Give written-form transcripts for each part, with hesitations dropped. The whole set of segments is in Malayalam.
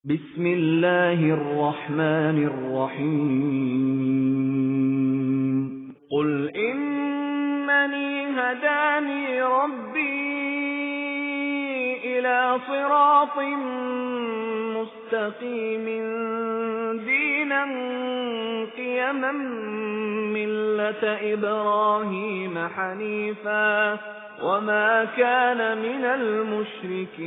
بسم الله الرحمن الرحيم قل إنني هداني ربي إلى صراط مستقيم دينا قيما ملة إبراهيم حنيفا وما كان من المشركين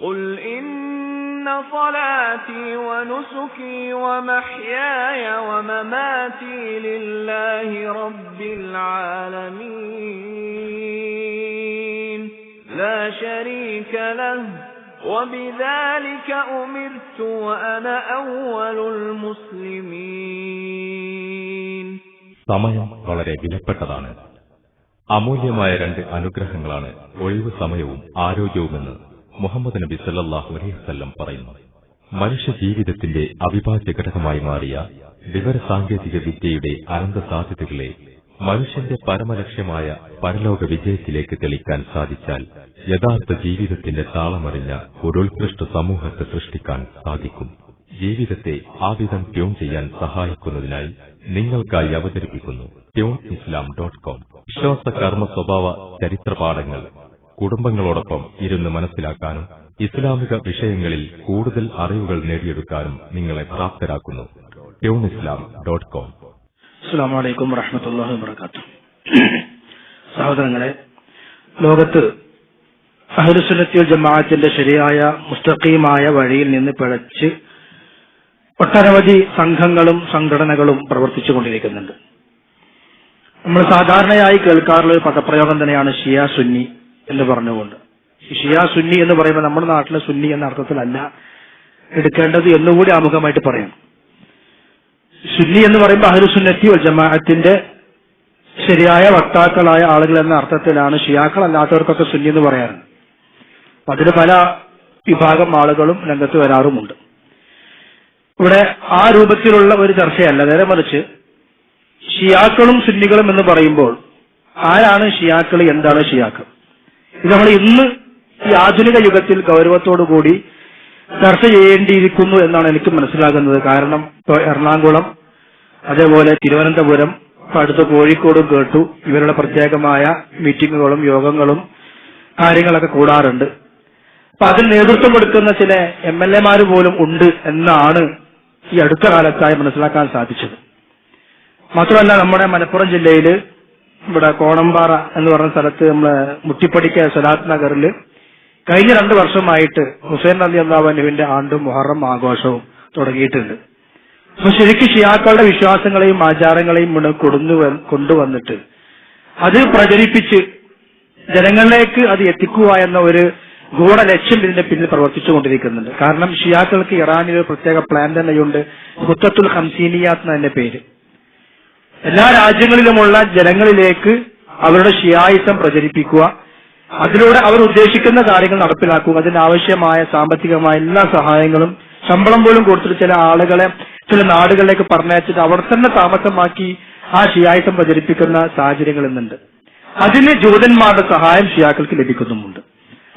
قل إن صلاتي ونسكي ومحياي ومماتي لله رب العالمين لا شريك له وبذلك أمرت وأنا أول المسلمين. സമയം വളരെ വിലപ്പെട്ടതാണ്. അമൂല്യമായ രണ്ട് അനുഗ്രഹങ്ങളാണ് ഒഴിവു സമയവും ആരോഗ്യവുമെന്ന് മുഹമ്മദ് നബി സല്ലല്ലാഹു അലൈഹി വസല്ലം പറയുന്നു. മനുഷ്യ ജീവിതത്തിന്റെ അവിഭാജ്യ ഘടകമായി മാറിയ വിവരസാങ്കേതിക വിദ്യയുടെ അനന്ത സാധ്യതകളെ മനുഷ്യന്റെ പരമലക്ഷ്യമായ പരലോക വിജയത്തിലേക്ക് തെളിക്കാൻ സാധിച്ചാൽ യഥാർത്ഥ ജീവിതത്തിന്റെ താളമറിഞ്ഞ ഒരു ഉത്കൃഷ്ട സമൂഹത്തെ സൃഷ്ടിക്കാൻ സാധിക്കും. ജീവിതത്തെ ആവിധം ട്യൂൺ ചെയ്യാൻ സഹായിക്കുന്നതിനായി നിങ്ങൾക്കായി അവതരിപ്പിക്കുന്നു tuneislam.com. വിശ്വാസ കർമ്മ സ്വഭാവ ചരിത്രപാഠങ്ങൾ കുടുംബങ്ങളോടൊപ്പം ഇരുന്ന് മനസ്സിലാക്കാനും ഇസ്ലാമിക വിഷയങ്ങളിൽ കൂടുതൽ അറിവുകൾ നേടിയെടുക്കാനും നിങ്ങളെ പ്രാപ്തരാക്കുന്നു. tuneislam.com. അസ്സലാമു അലൈക്കും വറഹ്മത്തുള്ളാഹി വബറകാതുഹു. സഹോദരങ്ങളെ, ലോകത്ത് അഹ്ലുസുന്നത്തി വൽ ജമാഅത്തിന്റെ ശരിയായ മുസ്തഖീമായ വഴിയിൽ നിന്ന് പിഴച്ച് ഒട്ടനവധി സംഘങ്ങളും സംഘടനകളും പ്രവർത്തിച്ചുകൊണ്ടിരിക്കുന്നുണ്ട്. നമ്മൾ സാധാരണയായി കേൾക്കാറുള്ള ഒരു പദപ്രയോഗം തന്നെയാണ് ഷിയ സുന്നി എന്ന് പറഞ്ഞുകൊണ്ട്. ഷിയ സുന്നി എന്ന് പറയുമ്പോൾ നമ്മുടെ നാട്ടിലെ സുന്നി എന്ന അർത്ഥത്തിലല്ല എടുക്കേണ്ടത് എന്നുകൂടി ആമുഖമായിട്ട് പറയാം. സുന്നി എന്ന് പറയുമ്പോൾ അഹ്ലുസുന്നത്തി വൽ ജമാഅത്തിന്റെ ശരിയായ വക്താക്കളായ ആളുകൾ എന്ന അർത്ഥത്തിലാണ്. ഷിയാക്കൾ അല്ലാത്തവർക്കൊക്കെ സുന്നി എന്ന് പറയാറുണ്ട്. അതിന് പല വിഭാഗം ആളുകളും രംഗത്ത് വരാറുമുണ്ട്. ഇവിടെ ആ രൂപത്തിലുള്ള ഒരു ചർച്ചയല്ല, നേരെ മറിച്ച് ഷിയാക്കളും സുന്നികളും എന്ന് പറയുമ്പോൾ ആരാണ് ഷിയാക്കൾ, എന്താണ് ഷിയാക്കൾ, ഇത് നമ്മൾ ഇന്ന് ഈ ആധുനിക യുഗത്തിൽ ഗൗരവത്തോടുകൂടി ചർച്ച ചെയ്യേണ്ടിയിരിക്കുന്നു എന്നാണ് എനിക്ക് മനസ്സിലാകുന്നത്. കാരണം ഇപ്പോൾ എറണാകുളം, അതേപോലെ തിരുവനന്തപുരം, അടുത്ത കോഴിക്കോടും കേട്ടു ഇവരുടെ പ്രത്യേകമായ മീറ്റിങ്ങുകളും യോഗങ്ങളും കാര്യങ്ങളൊക്കെ കൂടാറുണ്ട്. അപ്പൊ അതിന് നേതൃത്വം കൊടുക്കുന്ന ചില MLA പോലും ഉണ്ട് എന്നാണ് ഈ അടുത്ത കാലത്തായി മനസ്സിലാക്കാൻ സാധിച്ചത്. മാത്രമല്ല, നമ്മുടെ മലപ്പുറം ജില്ലയിൽ ഇവിടെ കോണമ്പാറ എന്ന് പറഞ്ഞ സ്ഥലത്ത് നമ്മളെ മുട്ടിപ്പടിക്ക സലാത്ത് നഗറിൽ കഴിഞ്ഞ 2 വർഷമായിട്ട് ഹുസൈൻ റളിയല്ലാഹു അൻഹുവിന്റെ ആണ്ടും മുഹറം ആഘോഷവും തുടങ്ങിയിട്ടുണ്ട്. അപ്പൊ ശരിക്കും ഷിയാക്കളുടെ വിശ്വാസങ്ങളെയും ആചാരങ്ങളെയും കൊണ്ടുവന്നിട്ട് അത് പ്രചരിപ്പിച്ച് ജനങ്ങളിലേക്ക് അത് എത്തിക്കുക എന്ന ഒരു ഗൂഢ ലക്ഷ്യം ഇതിന്റെ പിന്നിൽ പ്രവർത്തിച്ചുകൊണ്ടിരിക്കുന്നുണ്ട്. കാരണം ഷിയാക്കൾക്ക് ഇറാനിൽ ഒരു പ്രത്യേക പ്ലാൻ തന്നെയുണ്ട്, ഖുത്തത്തുൽ ഖംസീനിയാത്ത് എന്നതിന്റെ പേര്. എല്ലാ രാജ്യങ്ങളിലുമുള്ള ജനങ്ങളിലേക്ക് അവരുടെ ഷിയായിസം പ്രചരിപ്പിക്കുക, അതിലൂടെ അവർ ഉദ്ദേശിക്കുന്ന കാര്യങ്ങൾ നടപ്പിലാക്കുക, അതിനാവശ്യമായ സാമ്പത്തികമായ എല്ലാ സഹായങ്ങളും ശമ്പളം പോലും കൊടുത്തിട്ട് ചില ആളുകളെ ചില നാടുകളിലേക്ക് പറഞ്ഞയച്ചിട്ട് അവിടെ തന്നെ താമസമാക്കി ആ ഷിയായിസം പ്രചരിപ്പിക്കുന്ന സാഹചര്യങ്ങൾ ഇന്നുണ്ട്. അതിന് ജൂതന്മാരുടെ സഹായം ഷിയാക്കൾക്ക് ലഭിക്കുന്നുമുണ്ട്.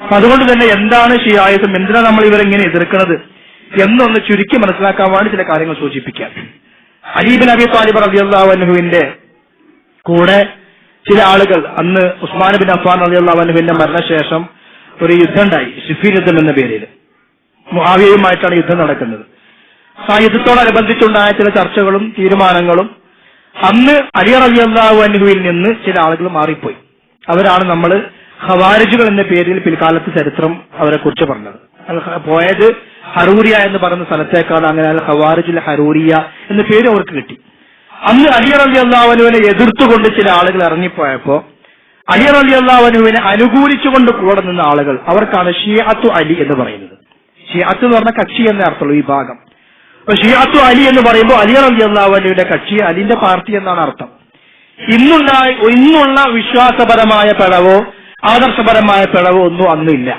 അപ്പൊ അതുകൊണ്ട് തന്നെ എന്താണ് ഷിയായിസം, എന്തിനാണ് നമ്മൾ ഇവരെങ്ങനെ എതിർക്കുന്നത് എന്നൊന്ന് ചുരുക്കി മനസ്സിലാക്കാൻ വേണ്ടി ചില കാര്യങ്ങൾ സൂചിപ്പിക്കാം. അലി ഇബ്നു അബി ത്വാലിബ് റളിയല്ലാഹു അൻഹുവിന്റെ കൂടെ ചില ആളുകൾ അന്ന് ഉസ്മാൻ ബിൻ അഫ്ഫാൻ റളിയല്ലാഹു അൻഹുവിന്റെ മരണശേഷം ഒരു യുദ്ധം ഉണ്ടായി, സിഫീൻ യുദ്ധം എന്ന പേരിൽ. മുആവിയയുമായിട്ടാണ് യുദ്ധം നടക്കുന്നത്. ആ യുദ്ധത്തോടനുബന്ധിച്ചുണ്ടായ ചില ചർച്ചകളും തീരുമാനങ്ങളും അന്ന് അലി റളിയല്ലാഹു അൻഹുവിൽ നിന്ന് ചില ആളുകൾ മാറിപ്പോയി. അവരാണ് നമ്മൾ ഖവാരിജുകൾ എന്ന പേരിൽ പിൽക്കാലത്ത് ചരിത്രം അവരെ കുറിച്ച് പറഞ്ഞത്. പോയത് ഹറൂരിയ എന്ന് പറയുന്ന സ്ഥലത്തേക്കാണ്. അങ്ങനെ ഖവാരിജുൽ ഹറൂരിയ എന്ന പേര് അവർക്ക് കിട്ടി. അന്ന് അലി റളിയല്ലാഹു അൻഹുവിനെ എതിർത്തുകൊണ്ട് ചില ആളുകൾ ഇറങ്ങിപ്പോയപ്പോ അലി റളിയല്ലാഹു അൻഹുവിനെ അനുകൂലിച്ചുകൊണ്ട് കൂടെ നിന്ന ആളുകൾ അവർക്കാണ് ഷിയഅത്തു അലി എന്ന് പറയുന്നത്. ഷിയഅത്ത് എന്ന് പറഞ്ഞ കക്ഷി എന്ന അർത്ഥമുള്ള വിഭാഗം. അപ്പൊ ഷിയഅത്തു അലി എന്ന് പറയുമ്പോൾ അലി റളിയല്ലാഹു അൻഹുവിന്റെ കക്ഷി, അലിന്റെ പാർട്ടി എന്നാണ് അർത്ഥം. ഇന്നുള്ള വിശ്വാസപരമായ പിഴവോ ആദർശപരമായ പിഴവോ ഒന്നും അന്നില്ല.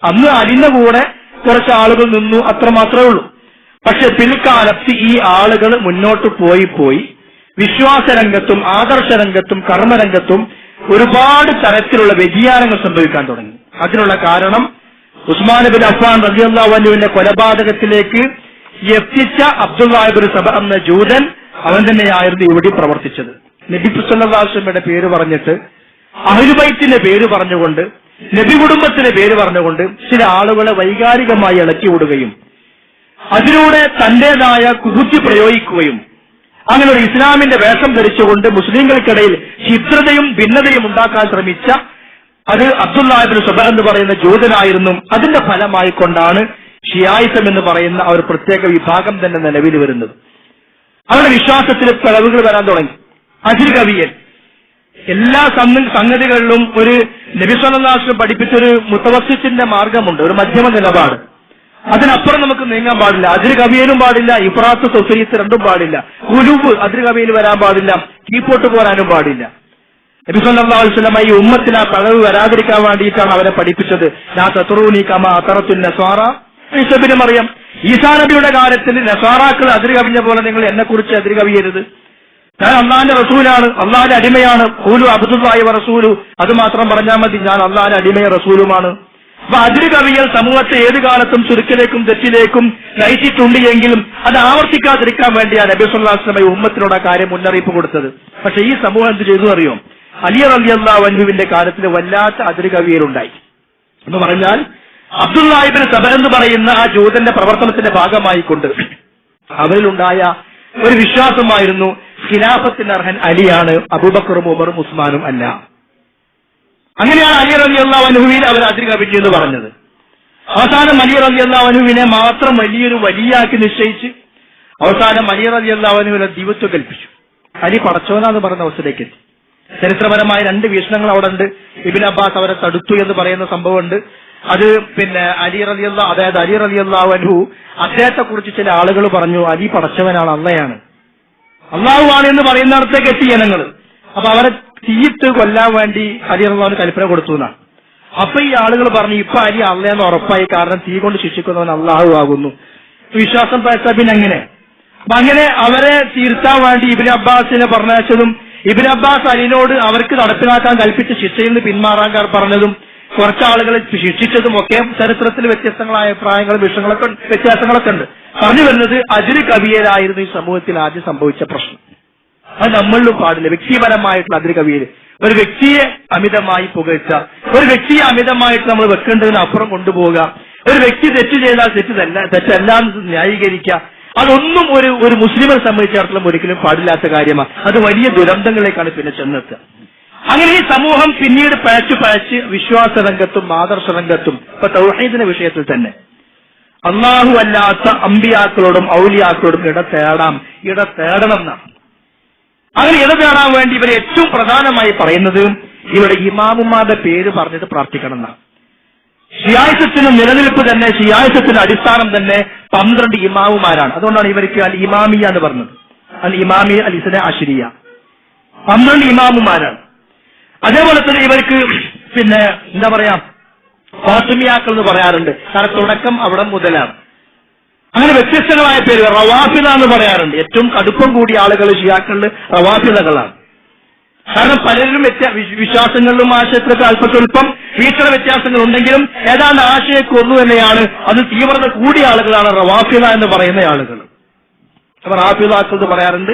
അന്ന് അലിന്റെ കൂടെ കുറച്ച് ആളുകൾ നിന്നു, അത്ര മാത്രമേ ഉള്ളൂ. പക്ഷെ പിൽക്കാലത്ത് ഈ ആളുകൾ മുന്നോട്ട് പോയി വിശ്വാസരംഗത്തും ആദർശരംഗത്തും കർമ്മരംഗത്തും ഒരുപാട് തരത്തിലുള്ള വ്യതിയാനങ്ങൾ സംഭവിക്കാൻ തുടങ്ങി. അതിനുള്ള കാരണം ഉസ്മാൻ ബിൻ അഫ്ഫാൻ റളിയല്ലാഹു അൻഹുവിന്റെ കൊലപാതകത്തിലേക്ക് എത്തിച്ച അബ്ദുല്ലാഹ് ഇബ്നു സബ എന്ന ജൂതൻ അവൻ തന്നെയായിരുന്നു ഇവിടെ പ്രവർത്തിച്ചത്. നബി സല്ലല്ലാഹു അലൈഹി വസല്ലമയുടെ പേര് പറഞ്ഞിട്ട്, അഹ്ലുൽ ബൈത്തിന്റെ പേര് പറഞ്ഞുകൊണ്ട്, നബി കുടുംബത്തിന്റെ പേര് പറഞ്ഞുകൊണ്ട് ചില ആളുകളെ വൈകാരികമായി ഇളക്കി വിടുകയും അതിലൂടെ തന്റേതായ കുബുദ്ധി പ്രയോഗിക്കുകയും അങ്ങനെ ഒരു ഇസ്ലാമിന്റെ വേഷം ധരിച്ചുകൊണ്ട് മുസ്ലിങ്ങൾക്കിടയിൽ ഛിദ്രതയും ഭിന്നതയും ഉണ്ടാക്കാൻ ശ്രമിച്ച അത് അബ്ദുല്ലാഹ് ഇബ്നു സബ എന്ന് പറയുന്ന ജൂതനായിരുന്നു. അതിന്റെ ഫലമായിക്കൊണ്ടാണ് ഷിയായിസം എന്ന് പറയുന്ന ഒരു പ്രത്യേക വിഭാഗം തന്നെ നിലവിൽ വരുന്നത്. അവരുടെ വിശ്വാസത്തിൽ പിളവുകൾ വരാൻ തുടങ്ങി. അജ്ർ കവിയൻ എല്ലാ സംഗതികളിലും ഒരു നബി സല്ലല്ലാഹു അലൈഹി വസല്ലം പഠിപ്പിച്ചൊരു മുതവസ്സിത്തിന്റെ മാർഗമുണ്ട്, ഒരു മധ്യമ നിലപാട്. അതിനപ്പുറം നമുക്ക് നീങ്ങാൻ പാടില്ല. അജ്ർ കവിയനും പാടില്ല, ഇഫ്രാത്ത് തഫ്രീത്ത് രണ്ടും പാടില്ല. ഉലുവ് അജ്ർ കവിയിൽ വരാൻ പാടില്ല, കീപ്പോട്ട് പോരാനും പാടില്ല. നബി സല്ലല്ലാഹു അലൈഹി വസല്ലം ഈ ഉമ്മത്തിന് ആ പിളവ് വരാതിരിക്കാൻ വേണ്ടിയിട്ടാണ് അവരെ പഠിപ്പിച്ചത്. ലാ തത്റൂനി കമാ അതറത്തുൻ നസ്വാറ. ഈസാ ഇബ്നു മറിയം, ഈസാ നബിയുടെ കാര്യത്തിൽ നസ്വാറാക്കൾ അജ്ർ കവിഞ്ഞ പോലെ നിങ്ങൾ എന്നെ കുറിച്ച് അജ്ർ കവിയരുത്. ഞാൻ അള്ളാഹിന്റെ റസൂലാണ്, അള്ളാഹിന്റെ അടിമയാണ്. ഖൂലു അബ്ദുല്ലാഹി വ റസൂലു, അത് മാത്രം പറഞ്ഞാൽ മതി, ഞാൻ അള്ളാഹിന്റെ അടിമയും റസൂലുമാണ്. അപ്പൊ അജ്ർ കവിയൽ സമൂഹത്തെ ഏത് കാലത്തും ചുരുക്കിലേക്കും തെറ്റിലേക്കും നയിച്ചിട്ടുണ്ട് എങ്കിലും അത് ആവർത്തിക്കാതിരിക്കാൻ വേണ്ടിയാണ് നബി സല്ലല്ലാഹു അലൈഹി വസല്ലം ഉമ്മത്തിനോട് ആ കാര്യം മുന്നറിയിപ്പ് കൊടുത്തത്. പക്ഷെ ഈ സമൂഹം എന്ത് ചെയ്തു അറിയോ? അലി റളിയല്ലാഹു അൻഹുവിന്റെ കാര്യത്തിൽ വല്ലാത്ത അജ്ർ കവിയലുണ്ടായി. എന്ന് പറഞ്ഞാൽ അബ്ദുല്ലാഹ് ഇബ്നു സബ എന്ന് പറയുന്ന ആ ജൂതന്റെ പ്രവർത്തനത്തിന്റെ ഭാഗമായിക്കൊണ്ട് അവരിലുണ്ടായ ഒരു വിശ്വാസമായിരുന്നു ഖിലാഫത്തിന് അർഹൻ അലിയാണ്, അബൂബക്കറും ഉമറും ഉസ്മാനും അല്ല. അങ്ങനെയാണ് അലി റളിയല്ലാഹു അൻഹുവിനെ അവർ അജ്ർ കവിഞ്ഞു എന്ന് പറഞ്ഞത്. അവസാനം അലി റളിയല്ലാഹു അൻഹുവിനെ മാത്രം വലിയൊരു വലിയാക്കി നിശ്ചയിച്ച് അവസാനം അലി റളിയല്ലാഹു അൻഹുവിനെ ദിവത്വം കൽപ്പിച്ചു. അലി പടച്ചോനാന്ന് പറയുന്ന അവസ്ഥയിലേക്ക് എത്തി. ചരിത്രപരമായ രണ്ട് വീക്ഷണങ്ങൾ അവിടെ ഉണ്ട്. ഇബ്നു അബ്ബാസ് അവരെ തടുത്തു എന്ന് പറയുന്ന സംഭവമുണ്ട്. അത് അലി റളിയല്ലാഹു അൻഹു അദ്ദേഹത്തെ കുറിച്ച് ചില ആളുകൾ പറഞ്ഞു, അലി പടച്ചവനാണ്, അള്ളയാണ്, അള്ളാഹു ആണ് എന്ന് പറയുന്നിടത്തേക്ക് എത്തി ജനങ്ങൾ. അപ്പൊ അവരെ തീയിട്ട് കൊല്ലാൻ വേണ്ടി അലി റളിയല്ലാഹു കൽപ്പന കൊടുത്തു എന്നാണ്. അപ്പൊ ഈ ആളുകൾ പറഞ്ഞു, ഇപ്പൊ അലി അള്ളയെന്ന് ഉറപ്പായി, കാരണം തീ കൊണ്ട് ശിക്ഷിക്കുന്നവൻ അള്ളാഹു ആകുന്നു. വിശ്വാസം പിന്നെ അങ്ങനെ. അപ്പൊ അങ്ങനെ അവരെ തീർത്താൻ വേണ്ടി ഇബ്നു അബ്ബാസിനെ പറഞ്ഞതും ഇബ്നു അബ്ബാസ് അലിനോട് അവർക്ക് നടപ്പിലാക്കാൻ കൽപ്പിച്ച ശിക്ഷയിൽ നിന്ന് പിന്മാറാൻ പറഞ്ഞതും കുറച്ചാളുകളെ ശിക്ഷിച്ചതും ഒക്കെ ചരിത്രത്തിൽ വ്യത്യസ്തങ്ങളായ അഭിപ്രായങ്ങളും വ്യത്യാസങ്ങളൊക്കെ ഉണ്ട്. പറഞ്ഞു വരുന്നത് അജ്ർ കവിയലായിരുന്നു ഈ സമൂഹത്തിൽ ആദ്യം സംഭവിച്ച പ്രശ്നം. അത് നമ്മളിലും പാടില്ല. വ്യക്തിപരമായിട്ടുള്ള അജ്ർ കവിയല്, ഒരു വ്യക്തിയെ അമിതമായി പുകഴ്ച, ഒരു വ്യക്തിയെ അമിതമായിട്ട് നമ്മൾ വെക്കേണ്ടതിന് അപ്പുറം കൊണ്ടുപോവുക, ഒരു വ്യക്തി തെറ്റ് ചെയ്താൽ തെറ്റെല്ലാം ന്യായീകരിക്കുക, അതൊന്നും ഒരു മുസ്ലിമിനെ സംബന്ധിച്ചിടത്തോളം ഒരിക്കലും പാടില്ലാത്ത കാര്യമാണ്. അത് വലിയ ദുരന്തങ്ങളിലേക്കാണ് പിന്നെ ചെന്നെത്തുക. അങ്ങനെ ഈ സമൂഹം പിന്നീട് പഴച്ച് വിശ്വാസ രംഗത്തും ആദർശ രംഗത്തും ഇപ്പൊ തൗഹീദിന്റെ വിഷയത്തിൽ തന്നെ അള്ളാഹു അല്ലാത്ത അമ്പിയാക്കളോടും ഔലിയാക്കളോടും ഇട തേടണം എന്നാണ്. അങ്ങനെ ഇട തേടാൻ വേണ്ടി ഇവർ ഏറ്റവും പ്രധാനമായി പറയുന്നത് ഇവിടെ ഇമാമുമാരുടെ പേര് പറഞ്ഞിട്ട് പ്രാർത്ഥിക്കണം എന്നാണ്. ഷിയായിസത്തിന് നിലനിൽപ്പ് തന്നെ, ഷിയായിസത്തിന്റെ അടിസ്ഥാനം തന്നെ 12 ഇമാമുമാരാണ്. അതുകൊണ്ടാണ് ഇവർക്ക് അൽ ഇമാമിയ എന്ന് പറഞ്ഞത്. അൽ ഇമാമിയ അൽ ഇസ്ന അശ്രിയ 12 ഇമാമുമാരാണ്. അതേപോലെ തന്നെ ഇവർക്ക് എന്താ പറയാ, ഫാത്തിമിയാക്കൾ എന്ന് പറയാറുണ്ട്. കാരണം തുടക്കം അവിടെ മുതലാണ്. അങ്ങനെ വ്യത്യസ്തങ്ങളായ പേര് റവാഫിദ എന്ന് പറയാറുണ്ട്. ഏറ്റവും കടുപ്പം കൂടിയ ആളുകൾ ഷിയാക്കളിൽ റവാഫിദകളാണ്. കാരണം പലരിലും വിശ്വാസങ്ങളിലും ആശയത്തിലൊക്കെ അല്പസ്വല്പം വീക്ഷണ വ്യത്യാസങ്ങൾ ഉണ്ടെങ്കിലും ഏതാണ്ട് ആശയക്ക് ഒന്നു തന്നെയാണ്. അത് തീവ്രത കൂടിയ ആളുകളാണ് റവാഫിദ എന്ന് പറയുന്ന ആളുകൾ. അപ്പൊ റാഫിദാക്കൾ എന്ന് പറയാറുണ്ട്,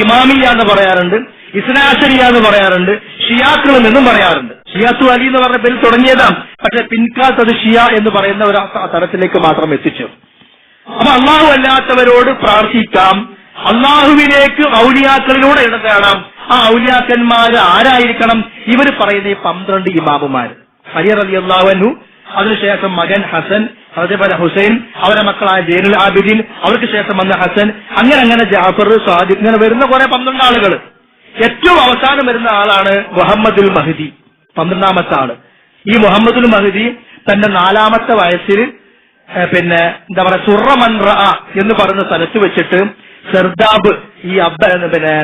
ഇമാമിയ എന്ന് പറയാറുണ്ട്, ഇസ്നാശരിയ എന്ന് പറയാറുണ്ട്, ഷിയാക്കളും എന്നും പറയാറുണ്ട്. ഷിയാത്തു അലി എന്ന് പറഞ്ഞ പേരിൽ തുടങ്ങിയതാണ്. പക്ഷെ പിൻകാലത്ത് അത് ഷിയ എന്ന് പറയുന്ന ഒരു തരത്തിലേക്ക് മാത്രം എത്തിച്ചു. അപ്പൊ അള്ളാഹു അല്ലാത്തവരോട് പ്രാർത്ഥിക്കാം, അള്ളാഹുവിലേക്ക് ഔലിയാക്കളിലൂടെ ഇടതേടാം. ആ ഔലിയാക്കന്മാര് ആരായിരിക്കണം? ഇവർ പറയുന്ന ഈ 12 ഇമാമുമാര്. അലി റളിയല്ലാഹു അൻഹു, അതിനുശേഷം മകൻ ഹസൻ, അതേപോലെ ഹുസൈൻ, അവരുടെ മക്കളായ ജൈനുൽ ആബിദീൻ, അവർക്ക് ശേഷം വന്ന ഹസൻ, അങ്ങനെ ജാഫർ, സാദിഖ്, ഇങ്ങനെ വരുന്ന കുറെ 12 ആളുകൾ. ഏറ്റവും അവസാനം വരുന്ന ആളാണ് മുഹമ്മദുൽ മഹ്ദി, 12ാമത്തെ ആള്. ഈ മുഹമ്മദുൽ മഹ്ദി തന്റെ 4ാമത്തെ വയസ്സിൽ എന്താ പറയാ സുറമൻ റഅ എന്ന് പറയുന്ന സ്ഥലത്ത് വെച്ചിട്ട് സർദാബ് ഈ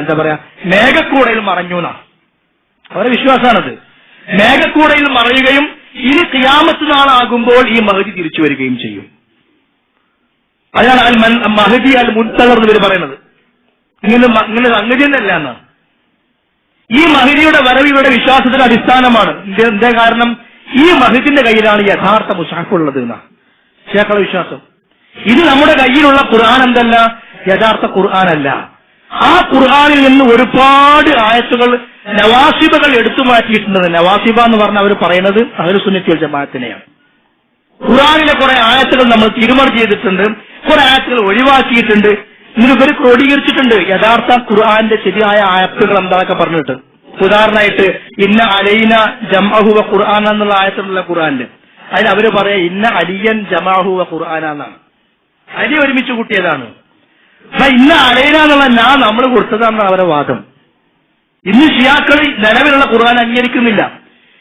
എന്താ പറയാ മേഘക്കൂടയിൽ മറഞ്ഞു എന്നാണ് അവരുടെ വിശ്വാസമാണത്. മേഘക്കൂടയിൽ മറയുകയും ഇനി ഖിയാമത്ത് നാളാകുമ്പോൾ ഈ മഹദി തിരിച്ചു വരികയും ചെയ്യും. അതാണ് അൽ മഹദി അൽ മുൻതദർ എന്ന് ഇവർ പറയുന്നത്. ഇങ്ങനെ സംഗതി തന്നെയല്ല എന്നാണ്. ഈ മഹദിയുടെ വരവ് ഇവരുടെ വിശ്വാസത്തിന്റെ അടിസ്ഥാനമാണ്. എന്താ കാരണം? ഈ മഹദിന്റെ കയ്യിലാണ് യഥാർത്ഥ മുസ്ഹഫ് ഉള്ളത് എന്നാണ് ശേഖയുടെ വിശ്വാസം. ഇത് നമ്മുടെ കയ്യിലുള്ള ഖുർആൻ എന്തല്ല, യഥാർത്ഥ ഖുർആനല്ല. ആ ഖുർആനിൽ നിന്ന് ഒരുപാട് ആയത്തുകൾ നവാസിബകൾ എടുത്തു മാറ്റിയിട്ടുണ്ട്. നവാസിബ എന്ന് പറഞ്ഞാൽ അവർ പറയുന്നത് അഹ്ലു സുന്നത്തി വൽ ജമാഅത്തിനെയാണ്. ഖുർആനിലെ കുറെ ആയത്തുകൾ നമ്മൾ തിരുമറി ചെയ്തിട്ടുണ്ട്, കുറെ ആയത്തുകൾ ഒഴിവാക്കിയിട്ടുണ്ട്. എന്നിട്ട് ഇവർ ക്രോഡീകരിച്ചിട്ടുണ്ട് യഥാർത്ഥ ഖുർആന്റെ ശരിയായ ആയത്തുകൾ എന്താണൊക്കെ പറഞ്ഞിട്ട്. ഉദാഹരണമായിട്ട് ഇന്ന അലൈന ജംഅഹു വ ഖുർആന എന്നുള്ള ആയത്തുള്ള ഖുർആനില് അതിന് അവര് പറയാ ഇന്ന അലിയൻ ജമാഅഹു വ ഖുർആന എന്നാണ്. അലി ഒരുമിച്ച് കൂട്ടിയതാണ്. ഇന്ന അലൈന എന്നുള്ള ഞാൻ നമ്മൾ കൊടുത്തതാണെന്ന് അവരെ വാദം. ഇന്ന് ഷിയാക്കൾ നിലവിലുള്ള ഖുർആൻ അംഗീകരിക്കുന്നില്ല.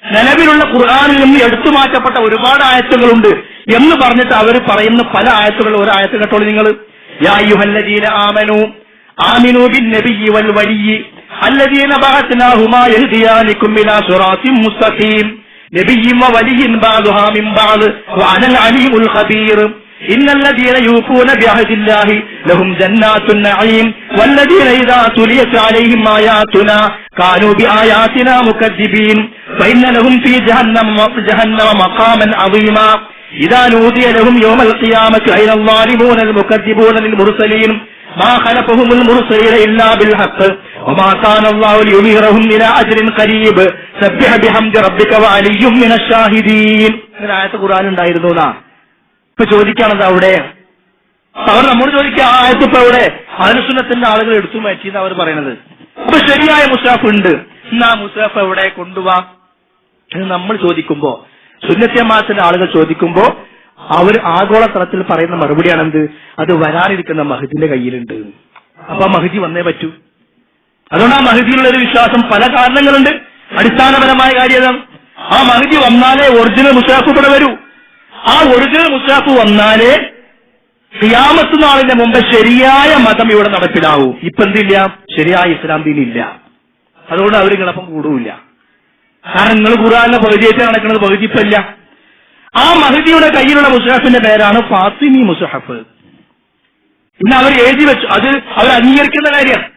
നിലവിലുള്ള ഖുർആനിൽ നിന്ന് എടുത്തു മാറ്റപ്പെട്ട ഒരുപാട് ആയത്തുകളുണ്ട് എന്ന് പറഞ്ഞിട്ട് അവർ പറയുന്ന പല ആയത്തുകൾ. ഒരു ആയത്ത് കേട്ടോളൂ നിങ്ങൾ. യാ അയ്യുഹല്ലദീന ആമനൂ ആമിനൂ ബിന്നബിയ്യി വൽ വലിയ്യി الذين بعثناهما يهديانكم إلى صراط مستقيم نبي وولي بعضها من بعض وأنا العليم الخبير إن الذين يوفون بعهد الله لهم جنات النعيم والذين إذا تليت عليهم آياتنا كانوا بآياتنا مكذبين فإن لهم في جهنم مقاما عظيما إذا نودي لهم يوم القيامة أين الظالمون المكذبون للمرسلين ما خلفهم المرسلين إلا بالحق وما كان الله ليظهرهم إلى أجر قريب سبح بحمد ربك وعلي من الشاهدين. ആയത്ത് ഖുർആൻ ഉണ്ടായിരുന്നു എന്നാ ഇപ്പൊ ചോദിക്കാണത് അവിടെ. അവർ നമ്മോട് ചോദിക്കുക ആ ആയത്ത് ഇപ്പൊ എവിടെ? അഹ്ലു സുന്നത്തിന്റെ ആളുകൾ എടുത്തു മാറ്റിയെന്ന് അവർ പറയുന്നത്. അപ്പൊ ശരിയായ മുസ്ഹഫ് ഉണ്ട്, എന്നാ മുസ്ഹഫ് എവിടെ കൊണ്ടുപോവാ എന്ന് നമ്മൾ ചോദിക്കുമ്പോ, സുന്നത്ത് ജമാഅത്തിന്റെ ആളുകൾ ചോദിക്കുമ്പോ അവർ ആഗോള തലത്തിൽ പറയുന്ന മറുപടിയാണെന്ത്? അത് വരാനിരിക്കുന്ന മഹദിന്റെ കയ്യിലുണ്ട്. അപ്പൊ ആ മഹദി വന്നേ പറ്റൂ. അതുകൊണ്ട് ആ മഹദിയിലുള്ള ഒരു വിശ്വാസം പല കാരണങ്ങളുണ്ട്. അടിസ്ഥാനപരമായ കാര്യം ആ മഹദി വന്നാലേ ഒറിജിനൽ മുസ്ഹഫ് ഇവിടെ വരൂ. ആ ഒറിജിനൽ മുസ്ഹഫ് വന്നാലേ ഖിയാമത്ത് നാളിന്റെ മുമ്പ് ശരിയായ മതം ഇവിടെ നടപ്പിലാവൂ. ഇപ്പൊ എന്തില്ല? ശരിയായ ഇസ്ലാം ദീനില്ല. അതുകൊണ്ട് അവർ നിങ്ങളപ്പം കൂടൂല്ല. കാരണം നിങ്ങൾ ഖുർആനിലെ പകുതിയായിട്ട് നടക്കുന്നത് പകുതിപ്പല്ല. ആ മഹദിയുടെ കയ്യിലുള്ള മുസ്ഹഫിന്റെ പേരാണ് ഫാത്തിമി മുസ്ഹഫ്. ഇന്ന് അവർ എഴുതി വെച്ചു, അത് അവർ അംഗീകരിക്കുന്ന കാര്യമാണ്.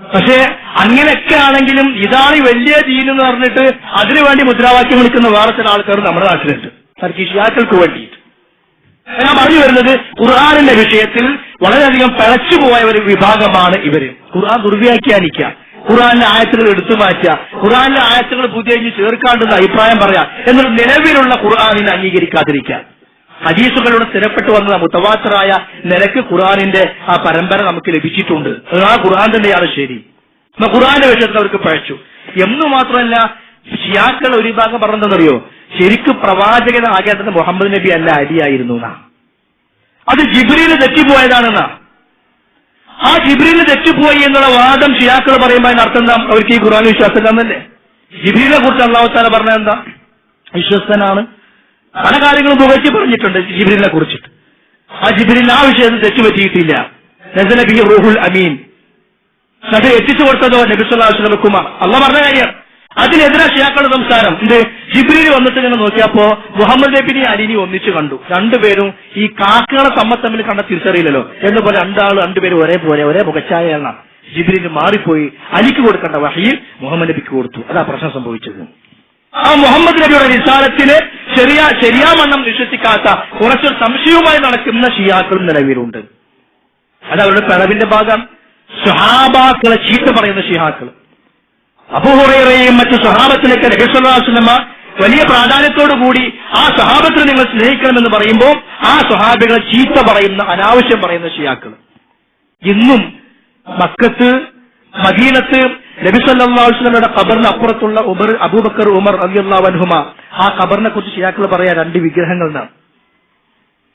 പക്ഷേ അങ്ങനെയൊക്കെ ആണെങ്കിലും ഇതാണ് വലിയ ദീൻ എന്ന് പറഞ്ഞിട്ട് അതിനുവേണ്ടി മുദ്രാവാക്യം വിളിക്കുന്ന വേറെ ചില ആൾക്കാർ നമ്മുടെ നാട്ടിലുണ്ട്, ഷിയാക്കൾക്ക് വേണ്ടിയിട്ട്. ഞാൻ പറഞ്ഞു വരുന്നത് ഖുർആനിന്റെ വിഷയത്തിൽ വളരെയധികം പിഴച്ചുപോയ ഒരു വിഭാഗമാണ് ഇവര്. ഖുർആൻ ദുർവ്യാഖ്യാനിക്കുക, ഖുർആനിലെ ആയത്തുകൾ എടുത്തു മാറ്റുക, ഖുർആനിലെ ആയത്തുകൾ പുതിയ ചേർക്കാണ്ടെന്ന് അഭിപ്രായം പറയാം, എന്നിട്ട് നിലവിലുള്ള ഖുർആനിനെ അംഗീകരിക്കാതിരിക്കുക. ഹദീസുകളിലൂടെ സ്ഥിരപ്പെട്ടു വന്ന മുതവാത്തിറായ നിലക്ക് ഖുർആനിന്റെ ആ പരമ്പര നമുക്ക് ലഭിച്ചിട്ടുണ്ട്. ആ ഖുർആൻ തന്നെയാണ് ശരി. ഖുർആന്റെ വിഷയത്തിൽ അവർക്ക് പഴച്ചു എന്നു മാത്രമല്ല, ഷിയാക്കൾ ഒരു ഭാഗം പറഞ്ഞതെന്നറിയോ? ശരിക്കും പ്രവാചകനാകേണ്ടത് മുഹമ്മദ് നബി അല്ല, അലിയായിരുന്നു എന്നാ. അത് ജിബ്രീല് തെറ്റിപ്പോയതാണെന്നാ. ആ ജിബ്രീല് തെറ്റിപ്പോയി എന്നുള്ള വാദം ഷിയാക്കൾ പറയുമ്പോൾ അതിനർത്ഥം എന്താ? അവർക്ക് ഈ ഖുർആൻ വിശ്വാസം എന്നല്ലേ. ജിബ്രീലിനെ കുറിച്ച് അല്ലാഹു തആല പറഞ്ഞത് എന്താ? വിശ്വസ്തനാണ്. പല കാര്യങ്ങളും പുകഴ്ത്തി പറഞ്ഞിട്ടുണ്ട് ജിബ്രീലിനെ കുറിച്ചിട്ട്. ആ ജിബ്രീൽ ആ വിഷയത്തിൽ തെറ്റുപറ്റിയിട്ടില്ല. നസല ബിഹി റൂഹുൽ അമീൻ. അത് എത്തിച്ചു കൊടുത്തതോ നബി സല്ലല്ലാഹു അലൈഹി വസല്ലം. അള്ളാഹ് പറഞ്ഞ കാര്യം. അതിനെതിരെ ഷിയാക്കളുടെ സംസാരം എന്ത്? ജിബ്രീൽ വന്നിട്ട് ഇങ്ങനെ നോക്കിയപ്പോ മുഹമ്മദ് നബിനെ അലിനി ഒന്നിച്ചു കണ്ടു. രണ്ടുപേരും ഈ കാക്കകളെ തമ്മിൽ കണ്ട തിരിച്ചറിയില്ലല്ലോ എന്നപോലെ രണ്ടുപേരും ഒരേപോലെ ഒരേ മുഖച്ഛായയാണ്. ജിബ്രീൽ മാറിപ്പോയി അലിക്ക് കൊടുക്കേണ്ട വഹയിൽ മുഹമ്മദ് നബിക്ക് കൊടുത്തു. അതാ പ്രശ്നം സംഭവിച്ചത്. ആ മുഹമ്മദ് നബിയുടെ റിസാലത്തിന് ശരിയാവണ്ണം വിശ്വസിക്കാത്ത കുറച്ച് സംശയവുമായി നടക്കുന്ന ഷിയാക്കളും നിലവിലുണ്ട്. അത് അവരുടെ പിളവിന്റെ ഭാഗം. സ്വഹാബാക്കളെ ചീത്ത പറയുന്ന ഷിയാക്കൾ, അബൂ ഹുറൈറയെയും മറ്റു സ്വഹാബത്തിനൊക്കെ നബി സല്ലല്ലാഹു അലൈഹി വസല്ലം വലിയ പ്രാധാന്യത്തോടുകൂടി ആ സ്വഹാബത്തിനെ നിങ്ങൾ സ്നേഹിക്കണമെന്ന് പറയുമ്പോൾ ആ സ്വഹാബികളെ ചീത്ത പറയുന്ന, അനാവശ്യം പറയുന്ന ഷിയാക്കൾ ഇന്നും മക്കത്ത്, മദീനത്ത് നബി സല്ലല്ലാഹു അലൈഹി വസല്ലമയുടെ ഖബറിന് അപ്പുറത്തുള്ള അബൂബക്കർ, ഉമർ റളിയല്ലാഹു അൻഹുമാ, ആ ഖബറിനെ കുറിച്ച് ഷിയാക്കൾ പറയാ രണ്ട് വിഗ്രഹങ്ങൾ എന്നാണ്.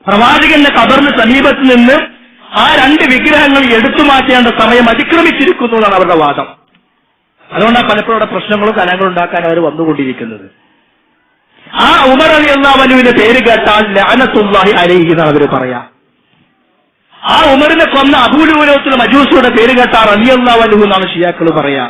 പ്രവാചകന്റെ ഖബറിന് സമീപത്ത് നിന്ന് ആ രണ്ട് വിഗ്രഹങ്ങൾ എടുത്തു മാറ്റേണ്ട സമയം അതിക്രമിച്ചിരിക്കുന്നു എന്നാണ് അവരുടെ വാദം. അതുകൊണ്ടാണ് പലപ്പോഴും അവിടെ പ്രശ്നങ്ങളും കലങ്ങളും ഉണ്ടാക്കാൻ അവർ വന്നുകൊണ്ടിരിക്കുന്നത്. ആ ഉമർ റളിയല്ലാഹു അൻഹുവിന്റെ പേര് കേട്ടാൽ ലഅനത്തുല്ലാഹി അലൈഹി എന്നാണ് അവർ പറയാ. ആ ഉമറിനെ കൊന്ന അബൂലുലൂത്തുൽ മജൂസിയുടെ പേര് കേട്ടാൽ റളിയല്ലാഹു അൻഹു എന്നാണ് ഷിയാക്കൾ പറയാ.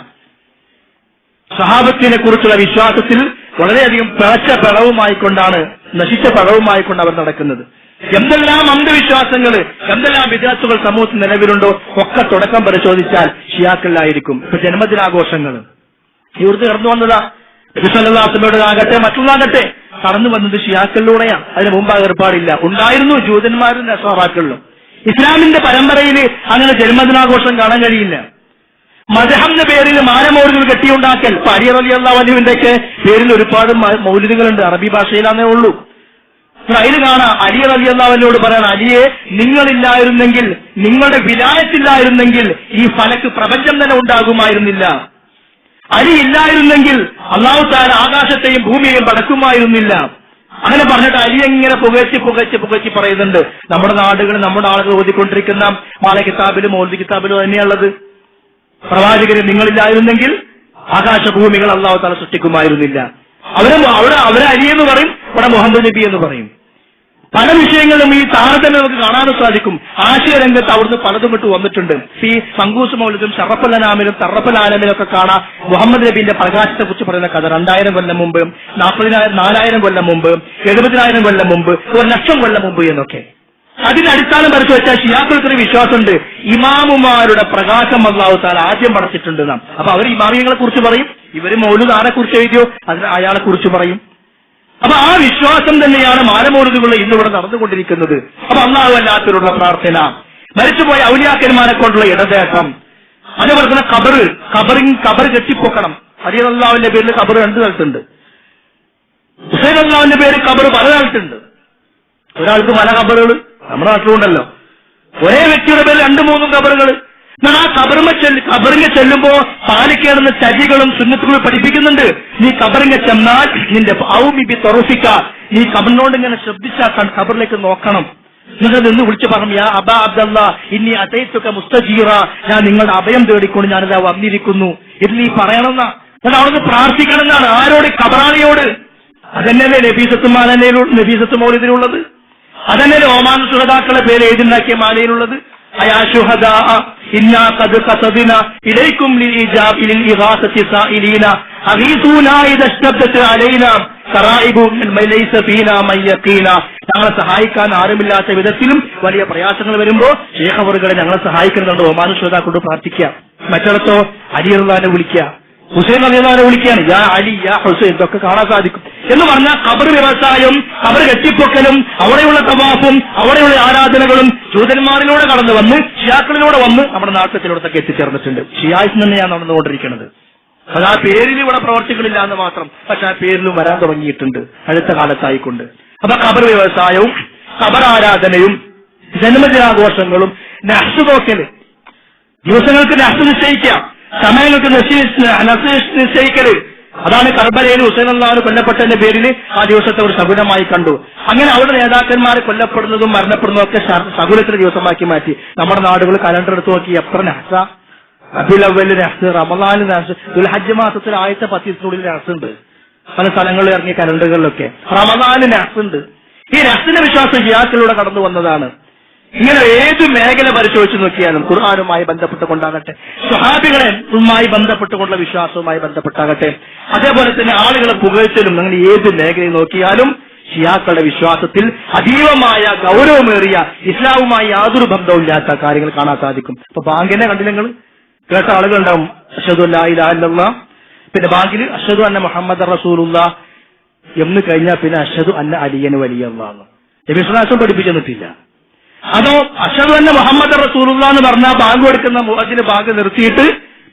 സഹാബത്തിനെ കുറിച്ചുള്ള വിശ്വാസത്തിൽ വളരെയധികം പിഴച്ച പിഴവുമായിക്കൊണ്ടാണ്, നശിച്ച പിഴവുമായിക്കൊണ്ട് അവർ നടക്കുന്നത്. എന്തെല്ലാം അന്ധവിശ്വാസങ്ങൾ, എന്തെല്ലാം വിദ്യാർത്ഥികൾ സമൂഹത്തിൽ നിലവിലുണ്ടോ ഒക്കെ തുടക്കം പരിശോധിച്ചാൽ ഷിയാക്കളിലായിരിക്കും. ഇപ്പൊ ജന്മദിനാഘോഷങ്ങൾ ഇവിടുത്തെ കടന്നു വന്നതാ. നബി സല്ലല്ലാഹു അലൈഹി വസല്ലമയോടാകട്ടെ മറ്റുള്ളതാകട്ടെ കടന്നു വന്നത് ഷിയാക്കളിലൂടെയാണ്. അതിന് മുമ്പ് ഏർപ്പാടില്ല. ഉണ്ടായിരുന്നു ജൂതന്മാരും നസ്വാറാക്കളിലും. ഇസ്ലാമിന്റെ പരമ്പരയിൽ അങ്ങനെ ജന്മദിനാഘോഷം കാണാൻ കഴിയില്ല. മദ്ഹബിന്റെ പേരിൽ മാനമൗലിദുകൾ കെട്ടിയുണ്ടാക്കൽ. അലി റളിയല്ലാഹു അൻഹുവിന്റെ ഒക്കെ പേരിൽ ഒരുപാട് മൗലിദുകളുണ്ട്. അറബി ഭാഷയിലാണേ ഉള്ളൂ. അതിൽ കാണാം അലി റളിയല്ലാഹു അൻഹുവോട് പറയണം, അലിയെ നിങ്ങളില്ലായിരുന്നെങ്കിൽ, നിങ്ങളുടെ വിലായത്തില്ലായിരുന്നെങ്കിൽ ഈ ഫലക്ക് പ്രപഞ്ചം തന്നെ ഉണ്ടാകുമായിരുന്നില്ല. അലി ഇല്ലായിരുന്നെങ്കിൽ അല്ലാഹു തആല ആകാശത്തെയും ഭൂമിയെയും പടക്കുമായിരുന്നില്ല. അങ്ങനെ പറഞ്ഞിട്ട് അലി എങ്ങനെ പുകച്ച് പറയുന്നുണ്ട്. നമ്മുടെ നാടുകൾ, നമ്മുടെ ആളുകൾ ഓതിക്കൊണ്ടിരിക്കുന്ന മാല കിതാബിലും മൗലിദ് കിതാബിലും തന്നെയുള്ളത്. പ്രവാചകരെ നിങ്ങളില്ലായിരുന്നെങ്കിൽ ആകാശഭൂമികൾ അല്ലാഹു തആല സൃഷ്ടിക്കുമായിരുന്നില്ല. അവരെ അലി എന്ന് പറയും, ഇവിടെ മുഹമ്മദ് നബി എന്ന് പറയും. പല വിഷയങ്ങളിലും ഈ താരതമ്യം നമുക്ക് കാണാനും സാധിക്കും. ആശയരംഗത്ത് അവിടുന്ന് പലതും ഇട്ട് വന്നിട്ടുണ്ട്. ഈ സങ്കൂസ് മൗലിദും ഷറഫുൽ അനാമിലും തറഫുൽ ആലമിലും ഒക്കെ കാണാം മുഹമ്മദ് നബിന്റെ പ്രകാശത്തെ കുറിച്ച് പറയുന്ന കഥ. 2000 കൊല്ലം മുമ്പ്, 4000 കൊല്ലം മുമ്പ്, 70,000 കൊല്ലം മുമ്പ്, 1,00,000 കൊല്ലം മുമ്പ് എന്നൊക്കെ. അതിന്റെ അടിസ്ഥാനം പരിശോധിച്ച് വെച്ചാൽ ഷിയാക്കൾക്കൊരു വിശ്വാസമുണ്ട്, ഇമാമുമാരുടെ പ്രകാശം അല്ലാഹു തആല ആദ്യം പടച്ചിട്ടുണ്ട് നാം. അപ്പൊ അവർ ഇമാമിയങ്ങളെ കുറിച്ച് പറയും. ഇവര് മൗലിദ് ആരെ കുറിച്ച് എഴുതിയോ അതിന് അയാളെ കുറിച്ച് പറയും. അപ്പൊ ആ വിശ്വാസം തന്നെയാണ് മാനമൗലിദുകൾ ഇന്നിവിടെ നടന്നുകൊണ്ടിരിക്കുന്നത്. അപ്പൊ അല്ലാഹു അല്ലാത്തവരുള്ള പ്രാർത്ഥന, മരിച്ചുപോയ ഔലിയാക്കന്മാരെ കൊണ്ടുള്ള ഇടതേട്ടം, അതേപോലെ തന്നെ ഖബർ കെട്ടിപ്പൊക്കണം. അലി റളിയല്ലാഹുവിന്റെ പേരിൽ ഖബർ 2 സ്ഥലത്തുണ്ട്. ഹുസൈൻ റളിയല്ലാഹുവിന്റെ പേര് ഖബർ പല സ്ഥലത്തുണ്ട്. ഒരാൾക്ക് പല ഖബറുകൾ നമ്മുടെ നാട്ടിലുണ്ടല്ലോ. ഒരേ വ്യക്തിയുടെ പേരിൽ 2-3 ഖബറുകൾ. എന്നാൽ ആ ഖബറിങ്ങ ചെല്ലുമ്പോ പാലിക്കേണ്ടുന്ന ചര്യകളും സുന്നത്തുകളും പഠിപ്പിക്കുന്നുണ്ട്. നീ ഖബറിങ്ങ ചെന്നാൽ നിന്റെ ഔമിബി തൊറഫിക്ക, നീ ഖബറിനോട് ഇങ്ങനെ ശ്രദ്ധിച്ചാൽ ഖബറിലേക്ക് നോക്കണം. നിങ്ങൾ നിന്ന് വിളിച്ചു പറഞ്ഞു, യാ അബാ അബ്ദല്ലാ ഇന്നി അതൈതുക മുസ്തജീറ, ഞാൻ നിങ്ങളുടെ അഭയം തേടിക്കൊണ്ട് ഞാനിതാ വന്നിരിക്കുന്നു. ഇത് നീ പറയണമെന്നാ, എന്നാൽ അവിടുന്ന് പ്രാർത്ഥിക്കണം എന്നാണ്. ആരോട്? ഖബറാളിയോട്. അതന്നെയല്ലേ നബീസത്ത് മൗലിദിലുള്ളത്. അതന്നെയല്ലേ ഓമാൻ സുഹദാക്കളെ പേര് എഴുതിണ്ടാക്കിയ മാലയിലുള്ളത്. അയാ ശുഹദാ ഇന്നാ ഖദ് ഖസദിനാ ഇലൈക്കും ലിഇജാബിൽ ഇഗാസത്തി സായിലീന അഗീസൂനാ ഇദസ്തബ്ദത അലൈനാ ഖറായിബു ലൈസ ഫീനാ മയ്യഖീന. ഞങ്ങളെ സഹായിക്കാൻ ആരുമില്ലാത്ത വിധത്തിലും വലിയ പ്രയാസങ്ങൾ വരുമ്പോ ശൈഖ് അവറുകളെ ഞങ്ങളെ സഹായിക്കുന്നുണ്ട്. ഓമാൻ സുഹദാക്കളോട് പ്രാർത്ഥിക്കുക. മറ്റിടത്തോ അലി റളിയല്ലാഹു വിളിക്കുക, ഹുസൈൻ റളിയല്ലാഹു വിളിക്കുകയാണ്, യാ അലി യാ ഹുസൈൻ. ഇതൊക്കെ കാണാൻ സാധിക്കും. എന്ന് പറഞ്ഞാൽ ഖബർ വ്യവസായം, ഖബർ കെട്ടിപ്പൊക്കലും, അവിടെയുള്ള തവാഫും അവിടെയുള്ള ആരാധനകളും ജൂതന്മാരിലൂടെ കടന്നു വന്ന് ഷിയാക്കളിലൂടെ വന്ന് നമ്മുടെ നാട്ടിലൂടത്തൊക്കെ എത്തിച്ചേർന്നിട്ടുണ്ട്. ഷിയായിസ് തന്നെയാണ് നടന്നുകൊണ്ടിരിക്കുന്നത്. അത് ആ പേരിൽ ഇവിടെ പ്രവർത്തികളില്ല എന്ന് മാത്രം, പക്ഷെ ആ പേരിലും വരാൻ തുടങ്ങിയിട്ടുണ്ട് അടുത്ത കാലത്തായിക്കൊണ്ട്. അപ്പൊ ഖബർ വ്യവസായവും ഖബർ ആരാധനയും ജന്മദിനാഘോഷങ്ങളും നഹ്സ് നോക്കല്, ദിവസങ്ങൾക്ക് നഹ്സ് നിശ്ചയിക്കാം, സമയങ്ങൾക്ക് നിശ്ചയിക്കല്. അതാണ് കർബലയിൽ ഹുസൈൻ റളിയല്ലാഹു കൊല്ലപ്പെട്ടതിന്റെ പേരിൽ ആ ദിവസത്തെ ഒരു ശകുനമായി കണ്ടു. അങ്ങനെ അവരുടെ നേതാക്കന്മാർ കൊല്ലപ്പെടുന്നതും മരണപ്പെടുന്നതും ഒക്കെ ശകുനത്തിന്റെ ദിവസമാക്കി മാറ്റി. നമ്മുടെ നാടുകൾ കലണ്ടർ എടുത്ത് നോക്കി എത്ര നഹ്സ, റബീഉൽ അവ്വലിൽ നഹ്സ്, റമളാനിൽ നഹ്സ്, ദുൽഹജ്ജ് മാസത്തിൽ ആദ്യത്തെ 10 ദിവസത്തിനുള്ളിൽ നഹ്സ് ഉണ്ട്. പല സ്ഥലങ്ങളിൽ ഇറങ്ങിയ കലണ്ടറുകളിലൊക്കെ റമളാനിൽ നഹ്സ് ഉണ്ട്. ഈ നഹ്സിന്റെ വിശ്വാസം ഷിയാക്കളിലൂടെ കടന്നു വന്നതാണ്. ഇങ്ങനെ ഏത് മേഖല പരിശോധിച്ച് നോക്കിയാലും ഖുർആനുമായി ബന്ധപ്പെട്ടുകൊണ്ടാകട്ടെ, സ്വഹാബികളുമായി ബന്ധപ്പെട്ടുകൊണ്ടുള്ള വിശ്വാസവുമായി ബന്ധപ്പെട്ടാകട്ടെ, അതേപോലെ തന്നെ ആളുകളെ പുകഴ്ത്തലും, അങ്ങനെ ഏത് മേഖലയിൽ നോക്കിയാലും ഷിയാക്കളുടെ വിശ്വാസത്തിൽ അതീവമായ ഗൗരവമേറിയ ഇസ്ലാമുമായി യാതൊരു ബന്ധവും ഇല്ലാത്ത കാര്യങ്ങൾ കാണാൻ സാധിക്കും. ഇപ്പൊ ബാങ്കിനെ കണ്ടില്ലെങ്കിൽ കേട്ട ആളുകളുണ്ടാവും, അഷ്ഹദു അല്ലാ ഇലാഹ ഇല്ലല്ലാഹ്, പിന്നെ ബാങ്കിൽ അഷ്ഹദു അന്ന മുഹമ്മദ് റസൂലുള്ളാഹ് എന്ന് കഴിഞ്ഞാൽ പിന്നെ അഷ്ഹദു അന്ന അലിയൻ വലിയല്ലാഹ്. നബി സ്വല്ലല്ലാഹു അലൈഹി വസല്ലം പഠിപ്പിച്ചു തന്നിട്ടില്ല. അതോ അഷ്ഹദു അന്ന മുഹമ്മദ് റസൂലുള്ളാഹ് എന്ന് പറഞ്ഞാൽ ബാങ്ക് കൊടുക്കുന്ന മുഅദ്ദിന് ബാങ്ക് നിർത്തിയിട്ട്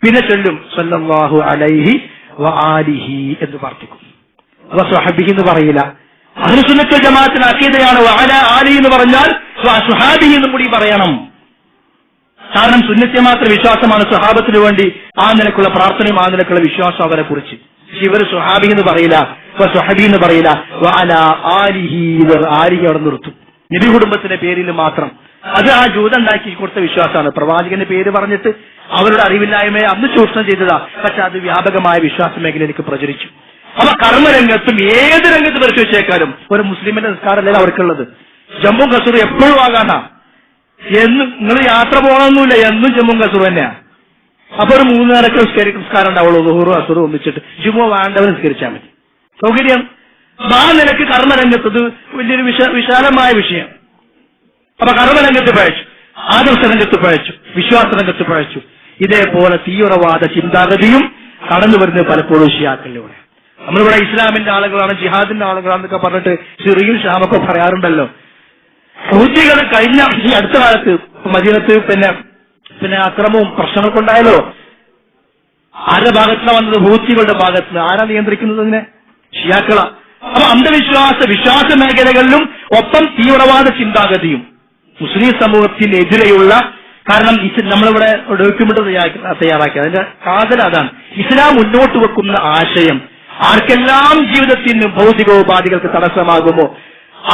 പിന്നെ ചൊല്ലും സല്ലല്ലാഹു അലൈഹി വആലിഹി എന്ന് പ്രാർത്ഥിക്കും. സ്വഹബിഹി എന്ന് പറയില്ല. അഹ്ലു സുന്നത്ത് വൽ ജമാഅത്തിന്റെ അഖീദയാണ് വഅലാ ആലിഹി എന്ന് പറഞ്ഞാൽ സ്വഹാബിഹി എന്നും കൂടി പറയണം. കാരണം സുന്നത്തെ മാത്രം വിശ്വാസമാണ് സ്വഹാബത്തിന് വേണ്ടി ആ നിലക്കുള്ള പ്രാർത്ഥനയും ആ നിലക്കുള്ള വിശ്വാസം അവരെ കുറിച്ച്. ഇവർ സ്വഹാബി എന്ന് പറയില്ല, സ്വഹബി എന്ന് പറയില്ല, വഅലാ ആലിഹി ആലിഹി അവിടെ നിർത്തും. നബി കുടുംബത്തിന്റെ പേരിൽ മാത്രം. അത് ആ ജൂതൻ ഉണ്ടാക്കി കൊടുത്ത വിശ്വാസമാണ്. പ്രവാചകന്റെ പേര് പറഞ്ഞിട്ട് അവരുടെ അറിവില്ലായ്മയെ അന്ന് ചൂഷണം ചെയ്തതാ. പക്ഷെ അത് വ്യാപകമായ വിശ്വാസ മേഖലയിലേക്ക് പ്രചരിച്ചു. അപ്പൊ കർമ്മരംഗത്തും ഏത് രംഗത്ത് പരിശോധിച്ചേക്കാരും ഒരു മുസ്ലിമിന്റെ നിസ്കാരമല്ല അവർക്കുള്ളത്. ജമ്മു കസൂർ എപ്പോഴും ആകാനാ. എന്നും നിങ്ങൾ യാത്ര പോകണമെന്നില്ല, എന്നും ജമ്മു കസൂർ തന്നെയാ. അപ്പൊ ഒരു 3 നേരൊക്കെ നിസ്കാരം ഉണ്ടാവുള്ളൂ. ദുഹൂറും അസുറും ഒന്നിച്ചിട്ട് ജുമ വേണ്ടവർ നിസ്കരിച്ചാൽ മതി, സൗകര്യം. ആ നിലക്ക് കർമ്മരംഗത്തത് വലിയൊരു വിശാലമായ വിഷയം. അപ്പൊ കർമ്മരംഗത്ത് പഴച്ചു, ആദർശ രംഗത്ത് പഴച്ചു, വിശ്വാസ രംഗത്ത് പഴച്ചു. ഇതേപോലെ തീവ്രവാദ ചിന്താഗതിയും കടന്നു വരുന്നത് പലപ്പോഴും ഷിയാക്കളിലൂടെ. നമ്മളിവിടെ ഇസ്ലാമിന്റെ ആളുകളാണ്, ജിഹാദിന്റെ ആളുകളാണെന്നൊക്കെ പറഞ്ഞിട്ട് സിറിയയും ഷാമൊക്കെ പറയാറുണ്ടല്ലോ. ഹൂത്തികൾ കഴിഞ്ഞ ഈ അടുത്ത കാലത്ത് മദീനത്ത് പിന്നെ അക്രമവും പ്രശ്നങ്ങളൊക്കെ ഉണ്ടായല്ലോ. ആരുടെ ഭാഗത്താണ് വന്നത്? ഹൂത്തികളുടെ ഭാഗത്ത്. ആരാ നിയന്ത്രിക്കുന്നത് അതിനെ? ഷിയാക്കള. അപ്പൊ വിശ്വാസ മേഖലകളിലും ഒപ്പം തീവ്രവാദ ചിന്താഗതിയും മുസ്ലിം സമൂഹത്തിനെതിരെയുള്ള, കാരണം നമ്മളിവിടെ ഡോക്യുമെന്റ് തയ്യാറാക്കി, അതിന്റെ കാതൽ അതാണ്. ഇസ്ലാം മുന്നോട്ട് വെക്കുന്ന ആശയം ആർക്കെല്ലാം ജീവിതത്തിന് ഭൗതികോപാധികൾക്ക് തടസ്സമാകുമോ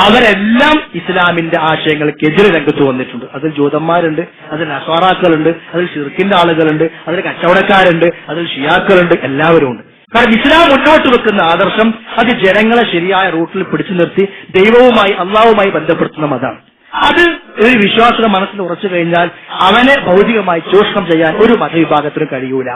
അവരെല്ലാം ഇസ്ലാമിന്റെ ആശയങ്ങൾക്കെതിരെ രംഗത്ത് വന്നിട്ടുണ്ട്. അതിൽ ജൂതന്മാരുണ്ട്, അതിൽ നസ്വാറാക്കളുണ്ട്, അതിൽ ഷിർക്കിന്റെ ആളുകളുണ്ട്, അതിൽ കച്ചവടക്കാരുണ്ട്, അതിൽ ഷിയാക്കളുണ്ട്, എല്ലാവരും ഉണ്ട്. കാരണം ഇസ്ലാം മുന്നോട്ട് വെക്കുന്ന ആദർശം അത് ജനങ്ങളെ ശരിയായ റൂട്ടിൽ പിടിച്ചു നിർത്തി ദൈവവുമായി അള്ളാഹുമായി ബന്ധപ്പെടുത്തുന്ന മതമാണ്. അത് ഒരു വിശ്വാസിയുടെ മനസ്സിൽ ഉറച്ചു കഴിഞ്ഞാൽ അവനെ ഭൗതികമായി ചൂഷണം ചെയ്യാൻ ഒരു മതവിഭാഗത്തിനും കഴിയൂല,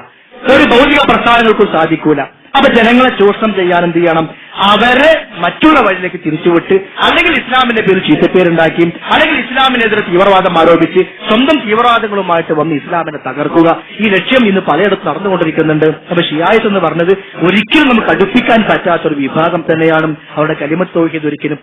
ഒരു ഭൗതിക പ്രസ്ഥാനങ്ങൾക്കും സാധിക്കൂല. അപ്പൊ ജനങ്ങളെ ചൂഷണം ചെയ്യാൻ എന്ത് ചെയ്യണം? അവരെ മറ്റുള്ള വഴിയിലേക്ക് തിരിച്ചുവിട്ട്, അല്ലെങ്കിൽ ഇസ്ലാമിന്റെ പേരിൽ ചീത്തപ്പേരുണ്ടാക്കിയും, അല്ലെങ്കിൽ ഇസ്ലാമിനെതിരെ തീവ്രവാദം ആരോപിച്ച് സ്വന്തം തീവ്രവാദങ്ങളുമായിട്ട് വന്ന് ഇസ്ലാമിനെ തകർക്കുക. ഈ ലക്ഷ്യം ഇന്ന് പലയിടത്തും നടന്നുകൊണ്ടിരിക്കുന്നുണ്ട്. അപ്പൊ ഷിയായിത്ത് എന്ന് പറഞ്ഞത് ഒരിക്കലും നമുക്ക് അടുപ്പിക്കാൻ പറ്റാത്തൊരു വിഭാഗം തന്നെയാണ്. അവരുടെ കലിമത്ത് തൗഹീദ് ഒരിക്കലും